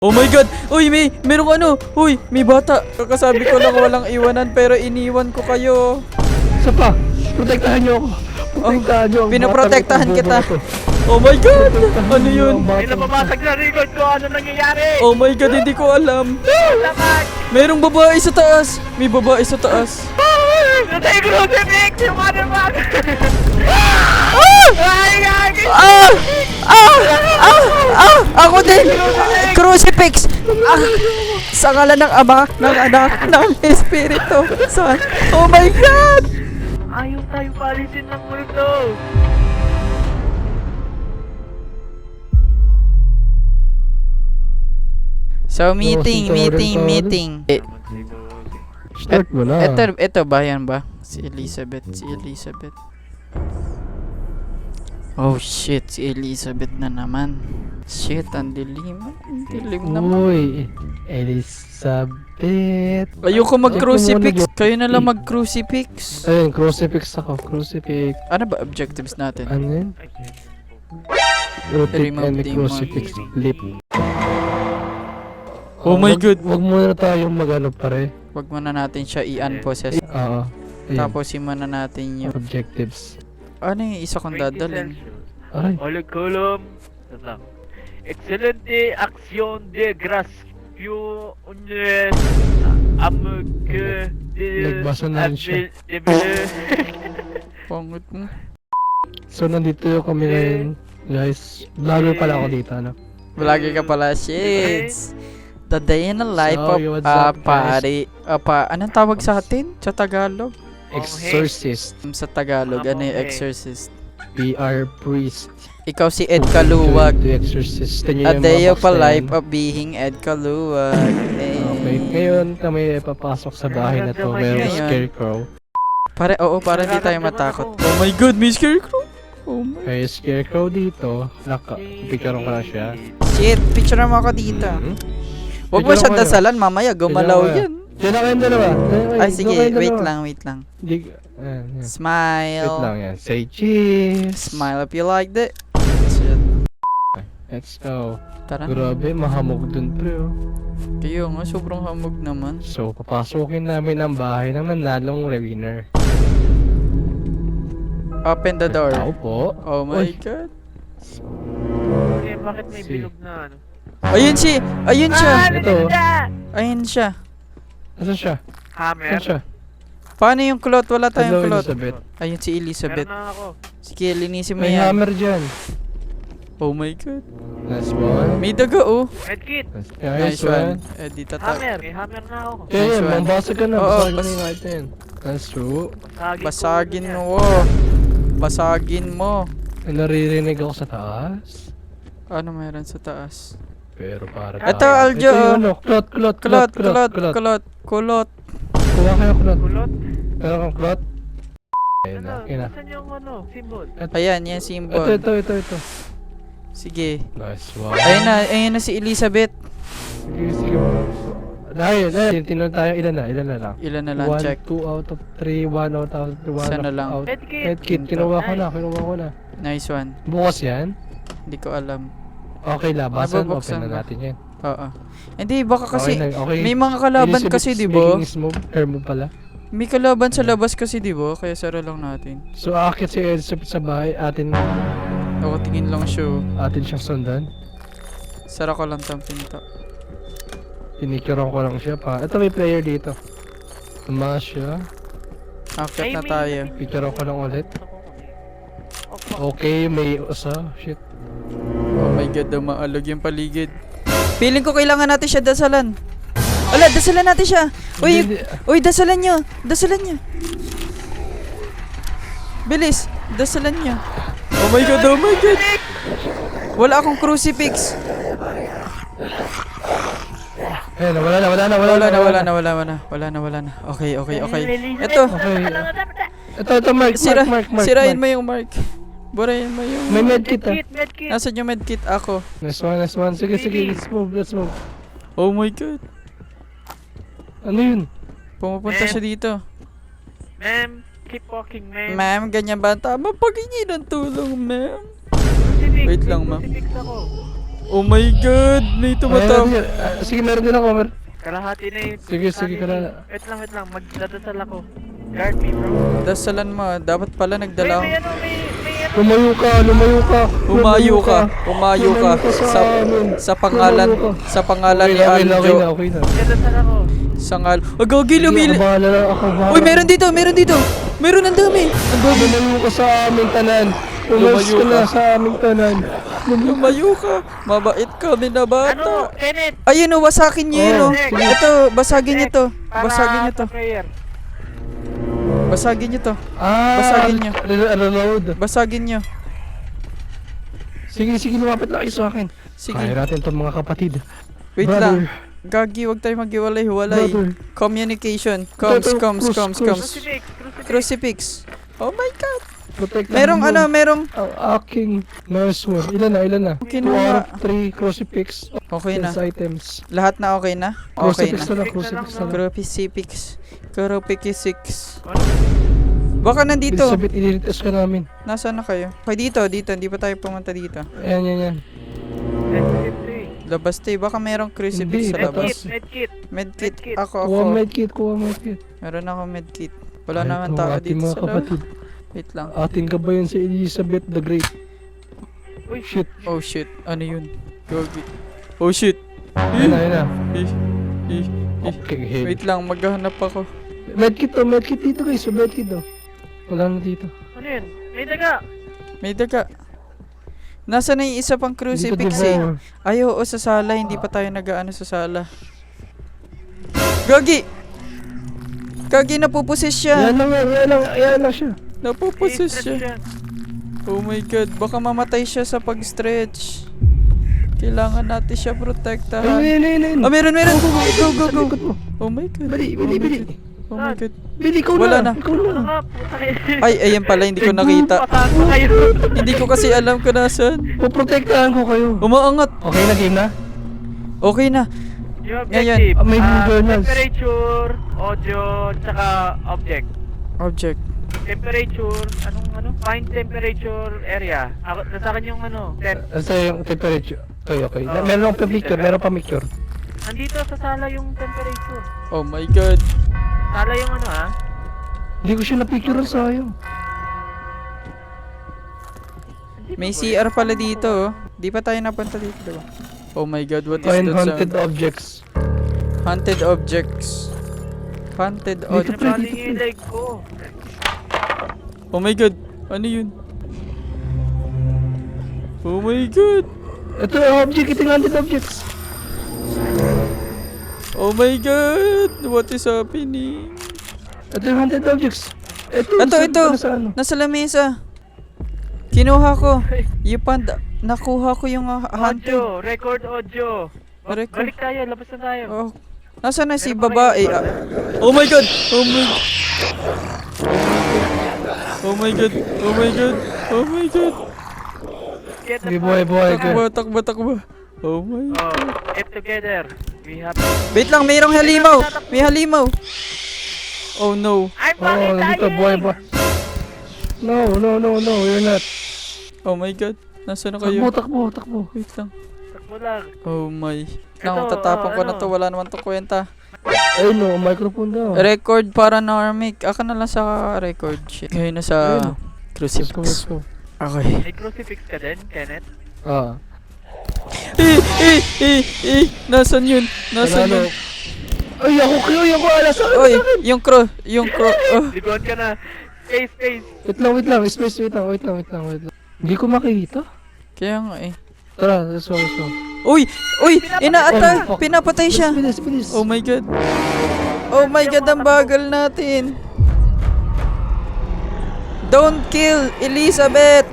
Oh my god! Uy, merong ano! Uy, may bata! Kakasabi ko lang walang iwanan pero iniwan ko kayo. Isa pa! Protektahan niyo ako! Protektahan niyo ang Pinoprotektahan batang kita. ito. Oh my god! Protektahan Ano niyo yun? ang May batang nababasag sa record ko, ano nangyayari? Oh my god, hindi ko alam. Laman! Merong babae sa taas! May babae sa taas. Natay crucifix! Yung ano ba? Ay, gagi! Ah! Ah! Ah! Ah! Ako din! Crucifix! Ah! Sa ngalan ng Ama, ng Anak, ng Espiritu. Son. Oh my god! Ayaw tayo palitin ng multo! So, meeting. Start mo na. Ito ba yan ba? Si Elizabeth. Oh shit, si Elizabeth na naman. Shit, ang dilim. Ang dilim naman. Uy, Elizabeth. Ayoko mag-crucifix. Ikaw Kayo na lang mag-crucifix. Ayun, crucifix ako. Crucifix. Ano ba objectives natin? Ano yun? Rotate Remove and demon. crucifix flip. Oh my god. Wag muna tayong mag-ano pare. Wag muna natin siya i-unpossess. Oo. Ayun. Tapos muna natin yung... Objectives. Ano yung isa kong dadalhin? Ay. Oleg Column. Excelente acción de gracia. Unes. Amke. Nagbasa na rin siya. Pangit mo. So nandito kami ngayon. Guys, vlogger pala ako dito, ano? Lagi ka pala, shits. The day in the life So, of what's up, guys? anong tawag sa atin? Sa Tagalog? Exorcist. Sa Tagalog, ano yung exorcist? PR priest. Ikaw si Ed Kaluwag. To exorcist. A day of a life of being Ed Kaluwag. Okay, ngayon kami papasok sa bahay na to. Mayroong Ngayon. scarecrow. Para hindi tayo matakot. Oh my god, may scarecrow! Oh my... May scarecrow dito. Picturean ko na siya. Shit, picture mo ako dito. Huwag mo siya Picturean ko dasalan, mamaya gumalaw Picturean ko yan. Diyan na kayong dalawa. Ay sige, wait lang. Wait lang, yan. Smile. Wait lang yan. Say cheese. Smile if you like it. Shit. Let's go. Tara. Grabe, mahamog dun pre oh. Kayo nga, sobrang hamog naman. So, papasukin namin ang bahay ng nanalong winner. Open the door. Tao po. Oh my Uy. god. Eh, bakit may Si- bilog na ano? Ayun siya! Ito. Ayun siya. Nasaan siya? Hammer. Nasaan siya? Paano yung kulot? Wala tayong Hello, kulot. Elizabeth. Ayun si Elizabeth. Meron na ako. Sige, linisin mo May yan. hammer dyan. Oh my god. Nice one. May daga oh. Medkit. Nice Nice one. one. Eh, di tatak. Hammer. May hammer na ako. Yeah, Nice yeah, one. mambasag ka na. Oo, Basagin bas- na yung item. That's true. Basagin mo. Basagin mo. May naririnig ako sa taas. Ano meron sa taas? Pero para Ito, tayo. Aljo, Ito yung oh. ano, kulot. Kulot. Kuha kayo kulot. Kulot? Meron kang kulot? Ayun na, Ano? ayun na. Nasaan yung ano? Symbol? Ayan, yan symbol. Ito. Sige. Nice one. Ayun na si Elizabeth. Sige. Dahil, tinunod tayo, ilan na lang. Ilan na lang, 1, check. 2 out of 3, 1 out of 1 Isa na lang. out. Medkit. Medkit, kinuha ko na. Nice one. Bukas yan? Hindi ko alam. Okay, labasan, Nabubuksan open na ba? natin yan. Oo. Hindi, baka kasi okay. may mga kalaban Elizabeth kasi, di ba? making his move, her move pala. May kalaban sa labas kasi, di ba? Kaya sara lang natin. So, aakit si Elizabeth sa bahay, atin Nakatingin lang siya. siyang sundan. Sara ko lang tang pinto. Pinicturean ko lang siya pa. Ito may player dito. Tumaas siya. Akit na tayo. Picturean ko lang ulit. Okay, may usa. Shit. Oh my god, maalog yung paligid. Feeling ko kailangan natin siya dasalan. Ala, dasalan natin siya. Uy, dasalan nyo. Bilis, dasalan nyo. Oh my god. Wala akong crucifix. Ayun, wala na. Okay. Ito. Ito, Mark. Sirain mo yung mark. Burahin mo yung... May medkit ah. Medkit. Nasaan yung medkit? Ako. Nice one. Sige, let's move. Oh my god. Ano yun? Pumupunta siya dito. Ma'am, keep walking, ma'am. Ma'am, ganyan ba ang tama? Paghingi ng tulong, ma'am. Crucifix, Wait lang, may ma'am. crucifix ako. Oh my god, may tumatawag. Sige, meron din ako. Kalahati na yun. Sige, sige, Wait lang. Magdadasal ako. Guard me, bro. Dasalan mo, dapat pala nagdala ako. May ano. Lumayo ka. Umayo ka sa amin. sa pangalan ni Okay Aljo. na. Magdadasal ako. Sangal. Gagi, lumili. Bahala na ako. Uy, meron dito. Meron ang dami. Lumayo ka sa aming tanan. Umalis Lumayo ka na ka. sa aming tanan. Lumayo ka. Mabait kami na Ano, bata. Kenneth? Ayun o, wasakin niyo yun o. sige. Ito, basagin niyo to. Para Basagin niyo to. sa prayer. Basagin niyo to. Ah, Basagin niyo. Reload. Basagin niyo. Sige, lumapit lang kayo sa akin. Sige. Kaya natin itong mga kapatid. Wait Brother. lang. Gagi, wag tayo maghiwalay-hiwalay. Brother. Communication. Ito, Comes. Crucifix. Crucifix. Oh my god. Protect Merong mo merong. ang aking merciful. Ilan na? Okay 2 na nga. out of 3 crucifix. Okay na. Items. Lahat na okay na? Okay Crucifix na. na lang, crucifix na lang. Crucifix. Baka nandito. Elizabeth, ililigtas ka namin. Nasaan na kayo? Okay, dito. Hindi pa tayo pumunta dito. Ayan. Labas tayo. Baka merong crucifix Hindi, sa labas. Medkit. Medkit. Medkit. Ako. Kuha medkit. Meron ako medkit. Wala Ay, naman ito, tao ating dito mga sa loob. kapatid. Wait lang. Atin ka ba yun si Elizabeth the Great? Uy, Shit. Oh shit. Ano yun? Gogi. Oh shit. Ayan na. Eh. Okay, head. Wait lang. Maghahanap ako. Medkit dito guys. Medkit daw. Wala na dito. Ano yun? May daga. May daga. Nasaan na yung isa pang crucifix Dito, eh? devour. Ay, oo, sa sala. Hindi pa tayo nag-ano sa sala. Gagi! Gagi, napupusis siya. Yan lang siya. Napupusis siya. Oh my god, baka mamatay siya sa pag-stretch. Kailangan natin siya protektahan. Ayun. Ah, meron! Go! Likod mo. Oh my god. Bili. Oh my god. Bili, ikaw Wala na. Ikaw Ano na. nga, puta kayo. Ay, ayan pala, hindi ko nakita. Pataas pa kayo. Hindi ko kasi alam kung nasaan. Poprotektahan ko kayo. Umaangat. Okay na, game na? Okay na. Yung Ngayon. objective. May journals. Temperature, audio, tsaka object. Object. Temperature, find temperature area. Ako, nasa akin yung Asa yung temperature? Okay. Meron pa picture. Nandito sa sala yung temperature. Oh my god. Sala yung Hindi ko siya na-picture sayang. May CR pala dito, oh. Di pa tayo napunta dito, diba? Oh my god, what is Find that haunted sound? objects. Haunted objects. Haunted objects. Nabali yung leg ko. Oh my god, ano yun? Oh my god. Ito yung object, ito yung haunted objects. Oh my god, what is happening? Ito yung haunted objects. Ito. Sa ano? Nasa lamesa. Kinuha ko. Yung panda. Nakuha ko yung haunted. Audio, record audio. Record. Balik tayo, labas na tayo. Oh. Nasaan na si babae? Oh my god. Oh my god. Get the Sige, buhay. Takbo. Oh my god. get together. We have... Wait lang, mayroong halimaw. May halimaw. Oh no. I'm Oo, bakit nandito, tayo? buhay ba? No, you're not. Oh my god. Nasaan na kayo? Takbo. Wait lang. Takbo lang. Oh my. Ito, Nang tatapon ko na ano? to. Wala naman to kwenta. Ayun no, microphone daw. Record paranormic. Aka na lang sa record. Shit. Ngayon na sa Ayun. Let's crucifix. go. Okay. May crucifix ka din, Kenneth? Nasaan yun? Ano? Ay, ako alas. Oy, yung crow. Ligon ka na. Space. Wait lang. Space, wait lang. Hindi ko makita. Kaya nga eh. Tara, let's go. Uy! Oh, fuck. Pinapatay siya. Bilis. Oh my god. Oh my god, ang bagal natin. Don't kill Elizabeth.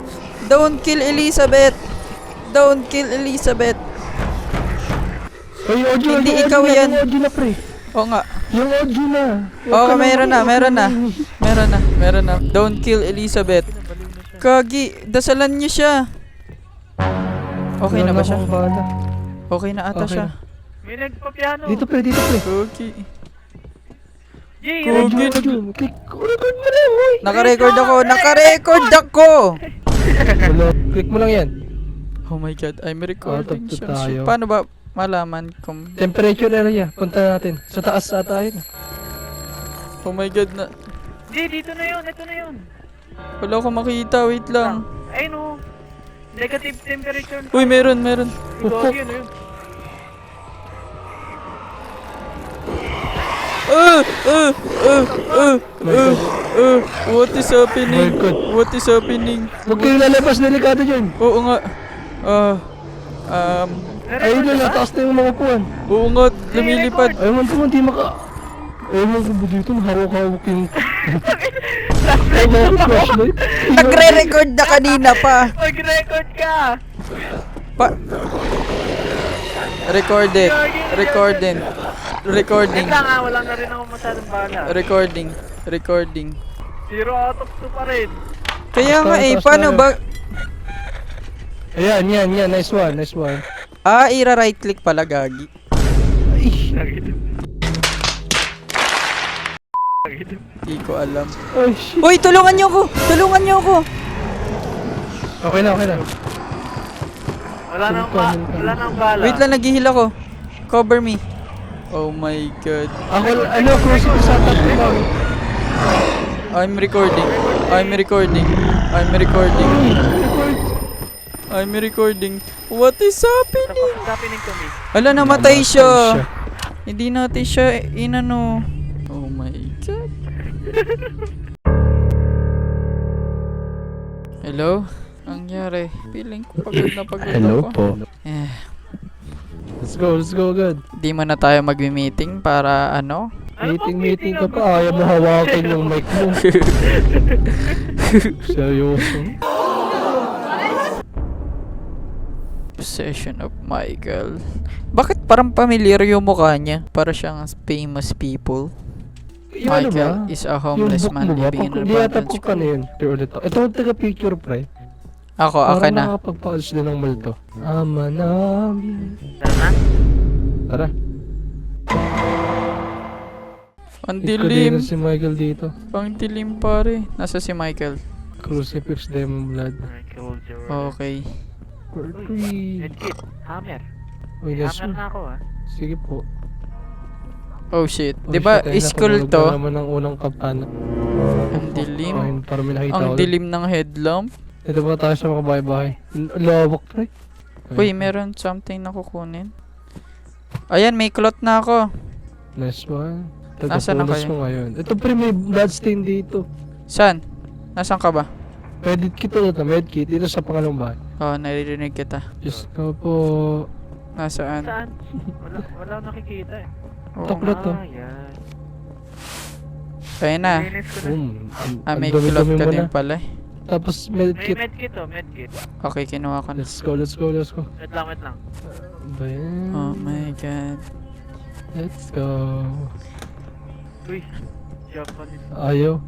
Ay, audio. Hindi yung ikaw audio yan. Yung audio na, pre. Oo nga. Yung audio na. Oo, meron na. Don't kill Elizabeth. Kagi, dasalan niyo siya. Okay na ba siya? Okay na ata Okay siya. May nagpa-piano. Dito, pre. Okay. Yay! Audio. Click. Record mo na, boy. Naka-record ako. Wala. Click mo lang yan. Oh my god, I'm recording Out of two siya. tayo. Paano ba malaman kung... Temperature area. Punta natin. Sa taas ata yun. Oh my god na... Hindi, dito na yun. Ito na yun. Wala akong makita, wait lang. Ayun o. Negative temperature. Uy, meron. Ito, yun yun. What is happening? My God. What is happening? Huwag kayong lalabas, delikado dyan. Oo nga. Ayun na, nataas na yung mga puwan. Oo nga, lumilipad. Ayun man po, hindi maka... Ayun man po dito, hawak-hawak yung... Ayun na, flashlight. Nagre-record na kanina pa. Mag-record ka. Recording. Wait lang ha, wala na rin ako masyadong bala. Recording. 0 out of 2 pa rin. Kaya nga Taas paano tayo. ba... Ayan, yan. Nice one. Ira-right click pala, gagi. Hindi ko alam. Ay, shit. Uy, tulungan niyo ako! Okay na. Wala nang bala. Wait lang, naghihil ako. Cover me. Oh my god. Ako, crucifix sa atas ko lang. I'm recording. What is happening? What's happening to me? Ala, namatay siya. Hindi natin siya inano. Oh my god. Hello? Ang nangyari? Feeling ko pagod na pagod ako. Eh, Let's go agad. di mo na tayo magmi-meeting para ano? Meeting ka pa. Ayaw mo hawakin yung mic mo. Seryoso. Possession of Michael. Bakit parang familiar yung mukha niya? Para siyang famous people. Yung ano ba? Michael is a homeless Yung book man mo ba? living in an Hindi yata abandoned ko school. ka na yun. Pero ulit ako. Ito ang taga-picture, pre. Ako Parang na. nakapagpa-alis din ng multo. Ama namin. Tara na. Tara. Ang Dilim. dilim. Si Michael dito. Ang dilim pare. Nasa si Michael. Crucifix, Demon Blood. I killed your... Okay. Medkit. Hammer. Uy, yes. Hammer na ako ha. Sige po. Oh shit. Oh, 'Di ba shit, school nakatulog to? na naman ng unang kapana. Ang dilim. Ayun, parang may nakita Ang ko. dilim ng headlamp. Ito pa tayo sa mga bahay-bahay. Lawak, pre. Uy, meron something na kukunin. Ayan, may cloth na ako. Nice one. Nasaan na Tagapunas kayo? mo ngayon. Ito pre, may bloodstain dito. Saan? Nasaan ka ba? Medkit ulit na, medkit. Dito sa pangalawang bahay. Oh, naririnig kita. Diyos ko po. Nasaan? Saan? Wala akong nakikita eh. Oo. Taklo to. Yan. Ayun na. Linis ko na. May dumi-dumi cloth ka mo din na. pala. Tapos May medkit. medkit oh, medkit. Okay, kinuha ko na. Let's go. Wait lang. Ba yan? Oh my god. Let's go. Uy, Japanese Ayaw.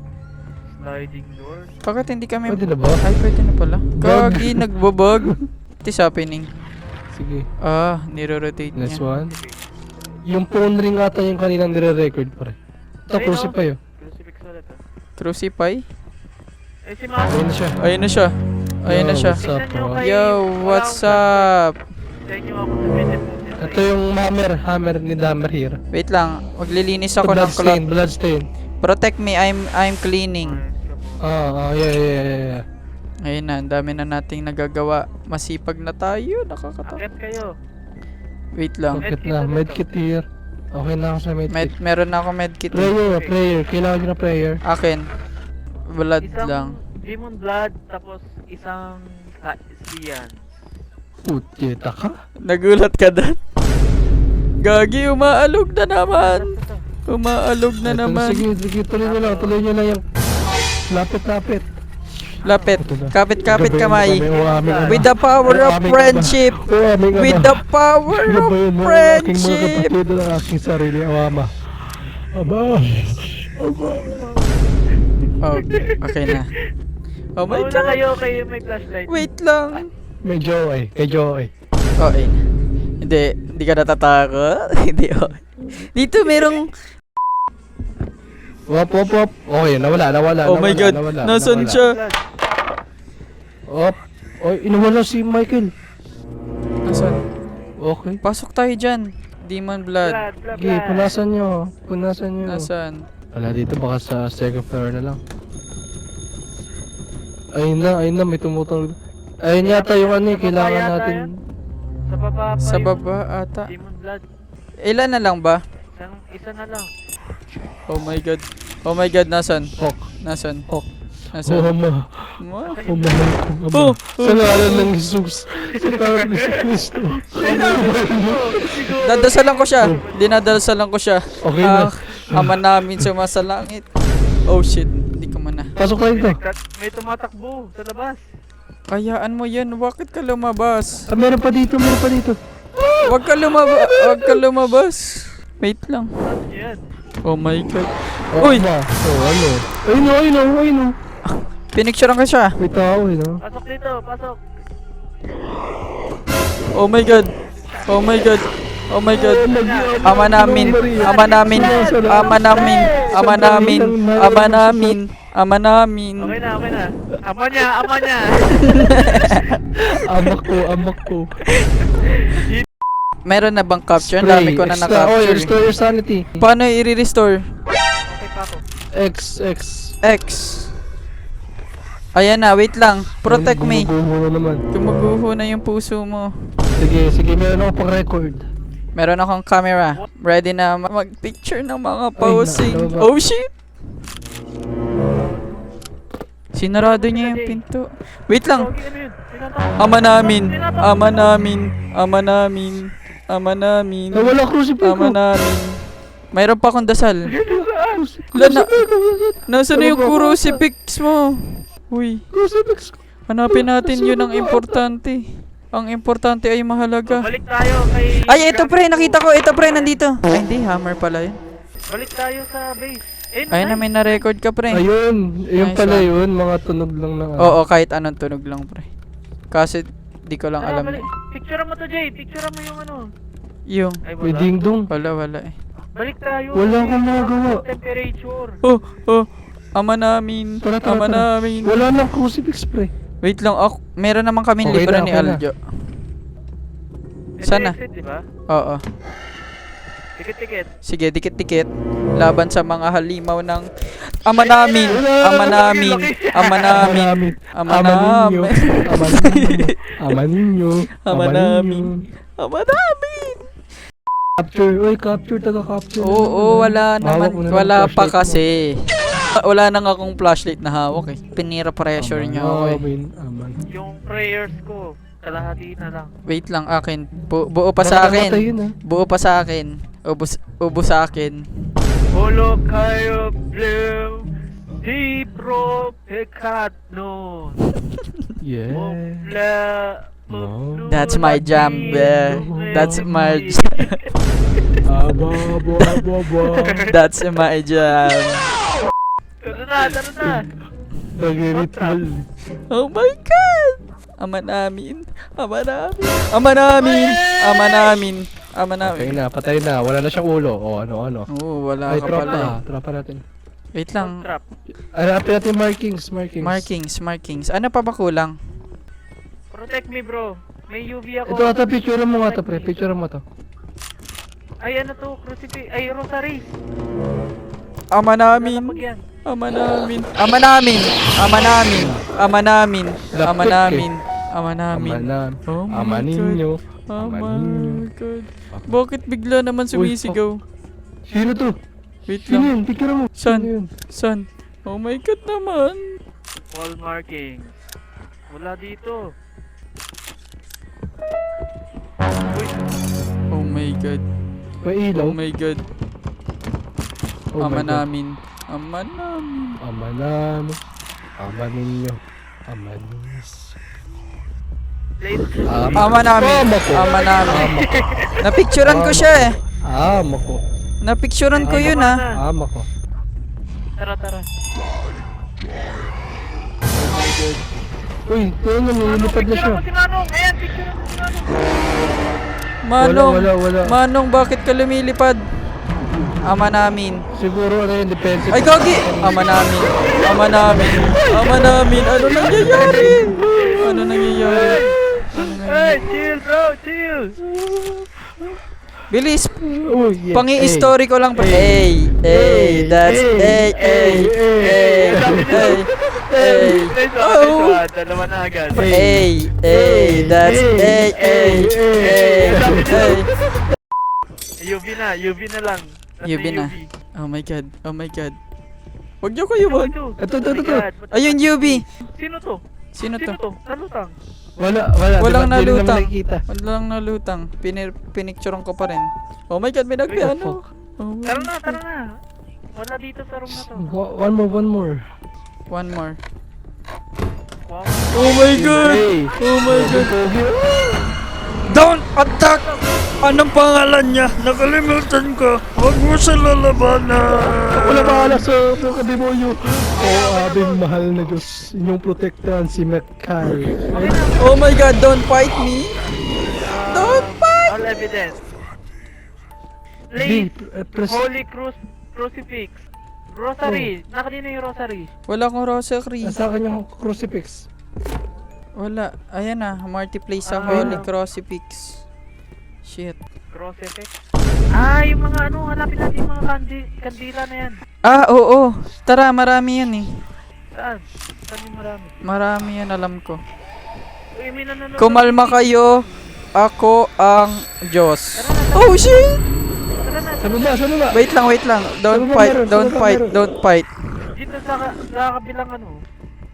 sliding door. Bakit hindi kami... Pwede na ba? Ay, pwede na pala. Gag. Gagi, nagbabag. What is happening? Sige. Niro-rotate Next niya. one. Yung phone ring ata yung kaninang nire-record pa rin. Ito, Ayun, crucify oh. Crucifix ulit ah. Crucify? Eh si Mama. Ayun na siya. Ayun na siya. Ayun na Yo, siya. what's up, bro? Yo, what's up? Sa inyo ako sa minute. Ito yung hammer ni Dahmer here. Wait lang, maglilinis ako ng cloth. Bloodstain. Protect me, I'm cleaning. Yeah. Ayun na, ang dami na nating nagagawa. Masipag na tayo, nakakatakot. Akit kayo. Wait lang. Medkit na, medkit here. Okay na ako sa medkit. Meron na ako medkit. Prayer. Kailangan nyo na prayer. Akin. Blood Isang lang. demon blood, tapos isang siyan. Putyeta ka? Nagulat ka doon? Gagi, umaalog na naman. Umaalog na Ito naman. Sige, tuloy nyo lang yung lapit. Lapit. Kapit kamay. With the the power of friendship. With the power of friendship. Aking mga kapatid ng aking sarili, awama. Aba. Oh, okay na. Oh my Mauna god. kayo may flashlight. Wait lang. May Joey, kay Joey. Oh, ayun. Hindi ka natatakot? Hindi, okay. Dito merong... Wop. Okay, nawala. Oh my god, nasan siya? Op. Oy, inawala si Michael. Saan? Okay. Pasok tayo dyan. Demon blood. Sige, punasan nyo. Punasan nyo. Nasaan? Wala dito, baka sa second floor na lang. Ayun na, may tumutulog. Ayun yata yung ano kailangan natin. Sa baba pa Sa yung baba ata. Demon blood. Ilan na lang ba? Isa na lang. Oh my god. Oh my god, nasan? Hawk. Nasan? Hawk. Nasan? Ama. Ma? Umahal ko, ama. Oh! Sa ngalan ng Jesus. Sa tawag ni Kristo. Dadasalan ko siya. Dinadasalan ko siya. Okay na. Ama namin sumasalangit. Oh shit. Hindi ko mana. Pasok tayo dito. May tumatakbo sa labas. Kayaan mo yan. Bakit ka lumabas? Ah, meron pa dito, meron pa dito. Huwag ka lumabas. Huwag ka lumabas. Wait lang. Yan. Oh my god. Oh, Uy! ba? Oh, ano? Ayun o. Pinicturean ko siya. May tao, no? Pasok dito, pasok. Oh my god. Oh my god. Oh my god. Ama namin. Ama namin. Ama namin. Ama namin. Ama namin. Ama namin. Okay na. Ama niya. Amak ko. Meron na bang capture? Ang dami ko na Extra oil, na-capture. restore your sanity. Paano i-restore? Okay pa ako. X. X. Ayan na, wait lang. Protect me. Gumuguho naman. Gumuguho na yung puso mo. Sige, meron ako pang record. Meron akong camera. Ready na mag-picture ng mga posing. nababa. Oh shit! Sinarado niya yung pinto. Wait lang. Okay, ano yun? Tinatawag. Ama namin. Ama namin. Ama namin. Ama namin. Nawala crucifix ko. Ama namin. Mayroon pa akong dasal. Wala Nasaan na yung crucifix mo? Uy. Crucifix ko. Hanapin natin yun ang importante. Ang importante ay mahalaga. Balik tayo kay... Ay, ito pre, nakita ko. Ito pre, nandito. Ay, hindi, hammer pala yun. Balik tayo sa base. Ayun na, may na-record ka pre. Ayun Nice pala one. yun. Mga tunog lang na. Oo, kahit anong tunog lang pre. Kasi, di ko lang alam. Picture mo to, Jay. Picture mo yung ano. Yung, Ay, May wala. ding-dong. wala eh. Balik tayo. Wala akong nagawa. Temperature. Oh, ama namin. Tara. Ama namin. Wala nang crucifix, pre. Wait lang, meron naman kaming Okay libro na, ni okay na. Aljo. Sana? Exit, di ba? Oo. Tikit-tikit. Sige, dikit-dikit. Laban sa mga halimaw ng ama namin. Ama namin. Ama namin. Ama namin. Ama ninyo. Ama namin. Ama namin. Capture, taga-capture. Oo, wala naman. Hawak mo na ng Wala pa flashlight mo. kasi. Wala nang akong flashlight na hawak eh. Pinira pressure niyo ako eh. Aman. Yung prayers ko, kalahati na lang. Wait lang, akin. Buo pa sa Nakakamatay akin. yun, ah. Buo pa sa akin. Ubo sa akin. Holo kayo blue, di pro pecado. Yeah. Mopla, No. That's my jam, That's my Abo. That's my jam. Tara na. Nag-ritual. Oh my god! Ama namin. Ama namin. Ama namin. Ama namin. Ama Okay namin. na, patay na. Wala na siyang ulo. O, ano. Oo, wala Ay, ka trap pala eh. na. Trap pa natin. Wait lang. Trap. Hanapin natin markings. Markings. Ano pa ba kulang? Protect me, bro. May UV ako. Ito ata, picture mo nga to, pre. Picture mo to. Ay, ano to? Crucifix. Ay, rosary. Ama namin. Lalapag yan. Ama namin. Ama namin. Ama namin. Ama namin. Ama namin. Ama namin. Oh my Ama God. ninyo. Oh Ama my ninyo. god. Bakit bigla naman sumisigaw? Sino to? Wait Sino lang. yun? Picture mo. Saan? Sino yun? San? Oh my god naman. Wall marking. Wala dito. Uy, Oh my god. May ilaw. Oh my god. Oh Ama my God. namin. Ama namin. Ama namin. Ama ninyo. Ama ninyo. late. Ama namin. Ama ko. Ama namin. Ama ko. Napicturean ko siya eh. Ama ko. Napicturean ko yun ah. Ama ko. Tara. Uy, tingnan mo, nilipad na siya. Picture mo si Manong. Ayan, picture mo si Manong. Manong. Wala. Manong, bakit ka lumilipad? Ama namin. Siguro ano yung defensive. Ay, gagi! Ama namin. Ama namin. Ama namin. Ano nangyayari? Ano nangyayari? Ano nangyayari? Hey, chill bro, chill. Bilis. Oh, yeah. Pangi-story ko lang pa. Hey, that's hey, hey. Oh. Dalawa na agad. Hey, that's hey. UV na lang. UV na. Oh my god. Huwag niyo ko iwan. Ito. Ayun, UV. Sino to? Sino to? Talutang. Wala. Walang Di ba? Di rin naman nalutang. nakikita. Walang nalutang. Pinicturean ko pa rin. Oh my god, may nagpiano. Oh my Tara God. na. Wala dito sa room na to. One more. One more. Wow. Oh my god. Hey. Oh my god. Pogi. Don't attack! Anong pangalan niya? Nakalimutan ko. Huwag mo siya lalabanan. Wala bahala sa kademonyo. Abing mahal na Diyos. Inyong protektahan si Mekai. Oh my god, don't fight me. Don't fight! All evidence. Di, Please. press. Holy Crucifix. Rosary. Nakanino yung rosary? Wala akong rosary. Nasa akin yung crucifix. Wala. Ayan na, multiply sa Ah. Holy Crucifix. Shit. Crucifix. Yung mga hanapin natin yung mga kandila na yan. Oo. Tara, marami yan eh. Saan? Saan yung marami? Marami yan, alam ko. Uy, may nanonood. Kumalma kayo. Ako ang Diyos. Tara na. Oh shit! Tara na. Sa baba. Wait lang. Don't Sa baba fight, meron, sa don't baba fight, meron. don't fight. Dito sa kabilang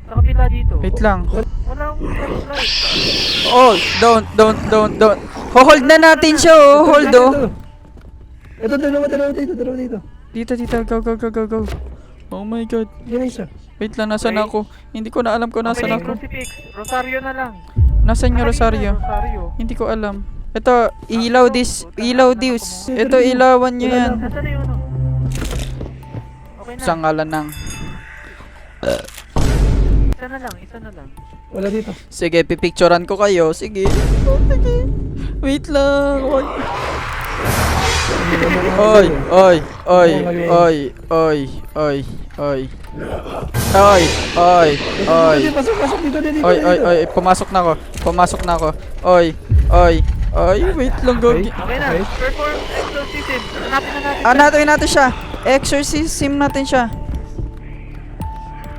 sa kabila dito. Wait lang. Wala akong flashlight. Oh, don't. Hold na natin siya, oh. Hold, oh. Ito, dalawa dito. Dito, go. Oh my god. Yan na isa. Wait lang, nasan Okay. ako? Hindi ko na alam kung nasan Okay, ako. crucifix. Rosaryo na lang. Nasan yung rosaryo? Rosaryo. Hindi ko alam. Ito, ilaw this. Ito, ilawan nyo yan. Nasaan na yung Okay na. Sa ngalan ng... Isa na lang. Wala dito. Sige, pipicturean ko kayo. Sige. Wait lang. Wag. Oy. Pasok dito. Oy, pumasok na ako. Oy, wait lang, gogi. Okay na. Okay. Perform exorcism. Hanapin na natin. Hanapin natin siya. Exorcism natin siya.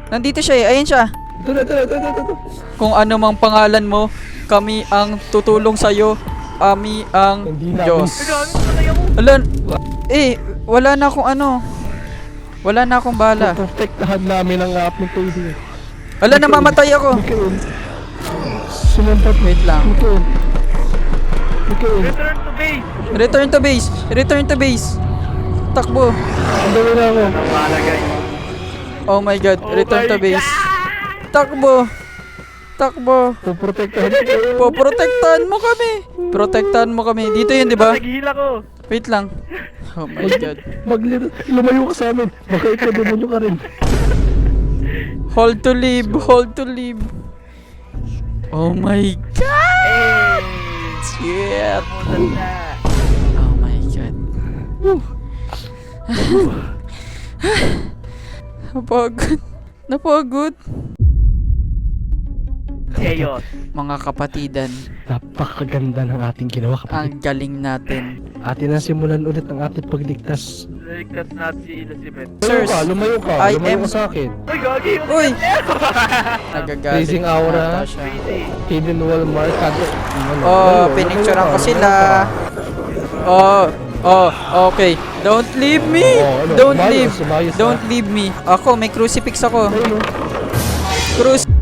Nandito siya eh, ayun siya. Ito. Kung ano mang pangalan mo, kami ang tutulong sa'yo. Kami ang Hindi namin. Diyos. Patay ako. Wala na akong ano. Wala na akong bala. Protektahan namin ang aming pwede. Wala, namamatay ako. Mikael. Sumampat. Wait lang. Mikael. Return to base. Takbo. Ang dami na ako. Malagay. Oh my god, return to base. Takbo. Protektahan kayo. Protektahan mo kami. Dito yun, di ba? Naghihila ko. Wait lang. Oh my god. Lumayo ka sa amin. Baka ikaw demonyo ka rin. Hold to live. Oh my god. Shit. Oh my god. Napagod. Chaos. Mga kapatidan, Napakaganda ng ating ginawa kapatid. ang galing natin. Atin na simulan ulit ang ating pagligtas. Ligtas natin si Elizabeth. Sirs, Lumayo ka I am- sa akin. Uy, gagi. Uy! Nagagalit Blazing aura. ata siya. Hidden wall mark. Pinicturean ko sila. Okay. Don't leave me. Don't leave me. Ako, may crucifix ako. Crucifix.